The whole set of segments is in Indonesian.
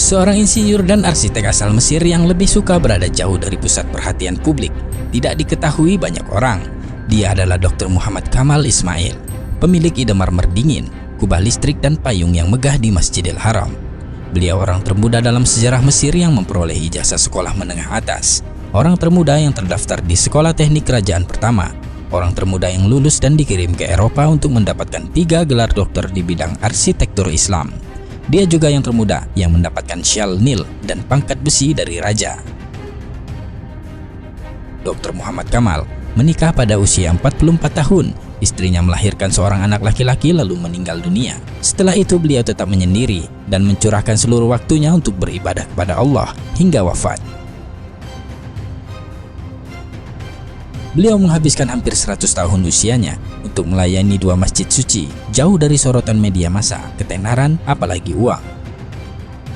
Seorang insinyur dan arsitek asal Mesir yang lebih suka berada jauh dari pusat perhatian publik. Tidak diketahui banyak orang. Dia adalah Dr. Muhammad Kamal Ismail, pemilik ide marmer dingin, kubah listrik dan payung yang megah di Masjidil Haram. Beliau orang termuda dalam sejarah Mesir yang memperoleh ijazah sekolah menengah atas, orang termuda yang terdaftar di sekolah teknik kerajaan pertama, orang termuda yang lulus dan dikirim ke Eropa untuk mendapatkan 3 gelar doktor di bidang arsitektur Islam. Dia juga yang termuda yang mendapatkan syal Nil dan pangkat besi dari raja. Dr. Muhammad Kamal menikah pada usia 44 tahun. Istrinya melahirkan seorang anak laki-laki lalu meninggal dunia. Setelah itu beliau tetap menyendiri dan mencurahkan seluruh waktunya untuk beribadah kepada Allah hingga wafat. Beliau menghabiskan hampir 100 tahun usianya untuk melayani 2 masjid suci, jauh dari sorotan media massa, ketenaran, apalagi uang.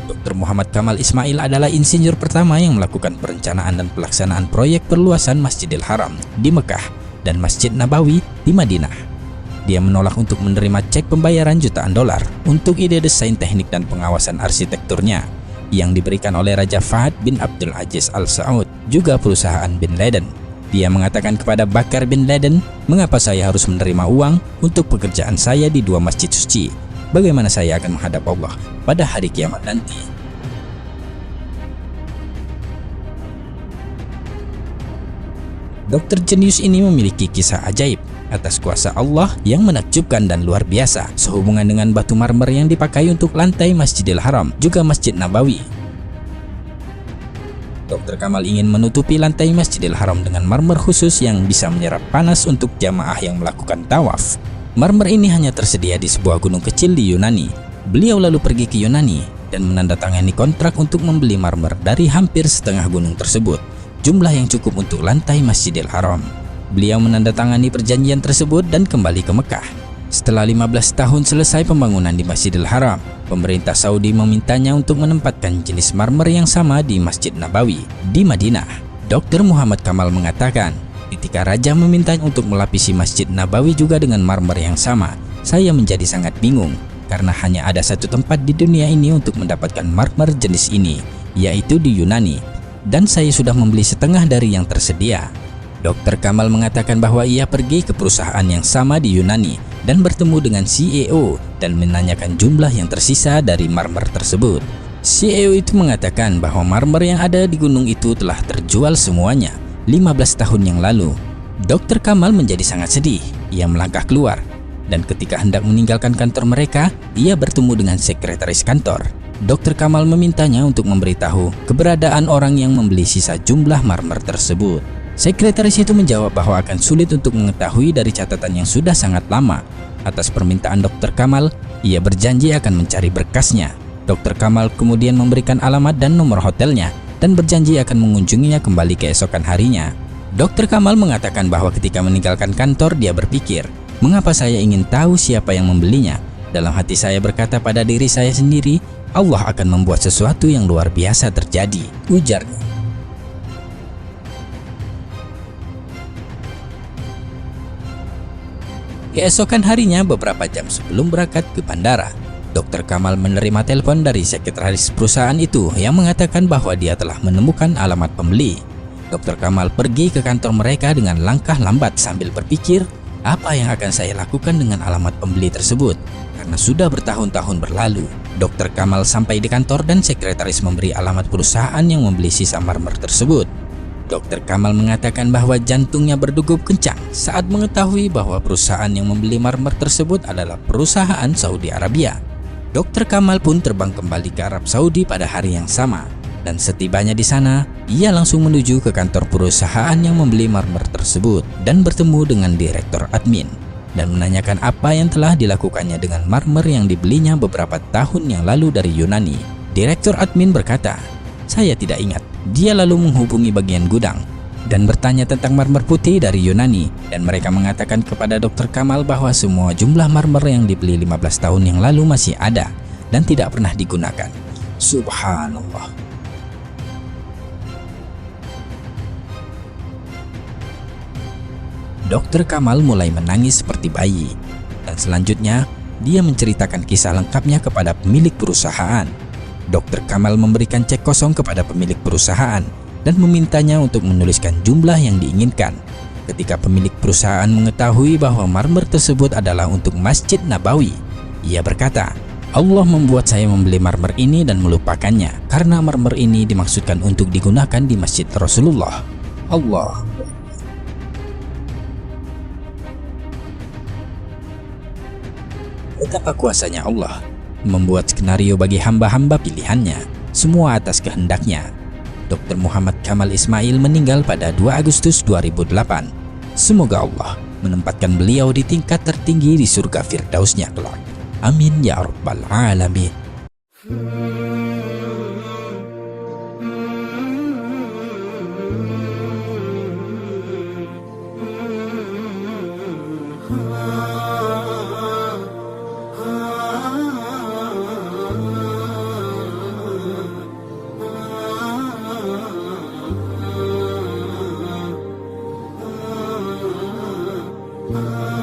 Dr. Muhammad Kamal Ismail adalah insinyur pertama yang melakukan perencanaan dan pelaksanaan proyek perluasan Masjidil Haram di Mekah dan Masjid Nabawi di Madinah. Dia menolak untuk menerima cek pembayaran jutaan dolar untuk ide desain teknik dan pengawasan arsitekturnya yang diberikan oleh Raja Fahd bin Abdul Aziz Al Saud, juga perusahaan Bin Laden. Dia mengatakan kepada Bakar bin Laden, "Mengapa saya harus menerima uang untuk pekerjaan saya di 2 masjid suci? Bagaimana saya akan menghadap Allah pada hari kiamat nanti?" Dokter jenius ini memiliki kisah ajaib atas kuasa Allah yang menakjubkan dan luar biasa sehubungan dengan batu marmer yang dipakai untuk lantai Masjidil Haram, juga Masjid Nabawi. Dr. Kamal ingin menutupi lantai Masjidil Haram dengan marmer khusus yang bisa menyerap panas untuk jamaah yang melakukan tawaf. Marmer ini hanya tersedia di sebuah gunung kecil di Yunani. Beliau lalu pergi ke Yunani dan menandatangani kontrak untuk membeli marmer dari hampir setengah gunung tersebut, jumlah yang cukup untuk lantai Masjidil Haram. Beliau menandatangani perjanjian tersebut dan kembali ke Mekah. Setelah 15 tahun selesai pembangunan di Masjidil Haram, pemerintah Saudi memintanya untuk menempatkan jenis marmer yang sama di Masjid Nabawi di Madinah. Dr. Muhammad Kamal mengatakan, ketika raja memintanya untuk melapisi Masjid Nabawi juga dengan marmer yang sama, saya menjadi sangat bingung karena hanya ada satu tempat di dunia ini untuk mendapatkan marmer jenis ini, yaitu di Yunani, dan saya sudah membeli setengah dari yang tersedia. Dr. Kamal mengatakan bahwa ia pergi ke perusahaan yang sama di Yunani dan bertemu dengan CEO dan menanyakan jumlah yang tersisa dari marmer tersebut. CEO itu mengatakan bahwa marmer yang ada di gunung itu telah terjual semuanya 15 tahun yang lalu. Dr. Kamal menjadi sangat sedih. Ia melangkah keluar dan ketika hendak meninggalkan kantor mereka, ia bertemu dengan sekretaris kantor. Dr. Kamal memintanya untuk memberitahu keberadaan orang yang membeli sisa jumlah marmer tersebut. Sekretaris itu menjawab bahwa akan sulit untuk mengetahui dari catatan yang sudah sangat lama. Atas permintaan Dr. Kamal, ia berjanji akan mencari berkasnya. Dr. Kamal kemudian memberikan alamat dan nomor hotelnya dan berjanji akan mengunjunginya kembali keesokan harinya. Dr. Kamal mengatakan bahwa ketika meninggalkan kantor dia berpikir, "Mengapa saya ingin tahu siapa yang membelinya? Dalam hati saya berkata pada diri saya sendiri, Allah akan membuat sesuatu yang luar biasa terjadi," ujarnya. Keesokan harinya, beberapa jam sebelum berangkat ke bandara, Dr. Kamal menerima telepon dari sekretaris perusahaan itu yang mengatakan bahwa dia telah menemukan alamat pembeli. Dr. Kamal pergi ke kantor mereka dengan langkah lambat sambil berpikir, apa yang akan saya lakukan dengan alamat pembeli tersebut? Karena sudah bertahun-tahun berlalu. Dr. Kamal sampai di kantor dan sekretaris memberi alamat perusahaan yang membeli sisa marmer tersebut. Dr. Kamal mengatakan bahwa jantungnya berdegup kencang saat mengetahui bahwa perusahaan yang membeli marmer tersebut adalah perusahaan Saudi Arabia. Dr. Kamal pun terbang kembali ke Arab Saudi pada hari yang sama, dan setibanya di sana, ia langsung menuju ke kantor perusahaan yang membeli marmer tersebut dan bertemu dengan direktur admin dan menanyakan apa yang telah dilakukannya dengan marmer yang dibelinya beberapa tahun yang lalu dari Yunani. Direktur admin berkata, "Saya tidak ingat." Dia lalu menghubungi bagian gudang dan bertanya tentang marmer putih dari Yunani, dan mereka mengatakan kepada Dr. Kamal bahwa semua jumlah marmer yang dibeli 15 tahun yang lalu masih ada dan tidak pernah digunakan. Subhanallah. Dr. Kamal mulai menangis seperti bayi, dan selanjutnya dia menceritakan kisah lengkapnya kepada pemilik perusahaan. Dr. Kamal memberikan cek kosong kepada pemilik perusahaan dan memintanya untuk menuliskan jumlah yang diinginkan. Ketika pemilik perusahaan mengetahui bahwa marmer tersebut adalah untuk Masjid Nabawi, ia berkata, "Allah membuat saya membeli marmer ini dan melupakannya karena marmer ini dimaksudkan untuk digunakan di Masjid Rasulullah." Allah. Betapa kuasanya Allah membuat skenario bagi hamba-hamba pilihannya, semua atas kehendaknya. Dr. Muhammad Kamal Ismail meninggal pada 2 Agustus 2008. Semoga Allah menempatkan beliau di tingkat tertinggi di surga Firdausnya kelak. Amin ya rabbal alamin. Ah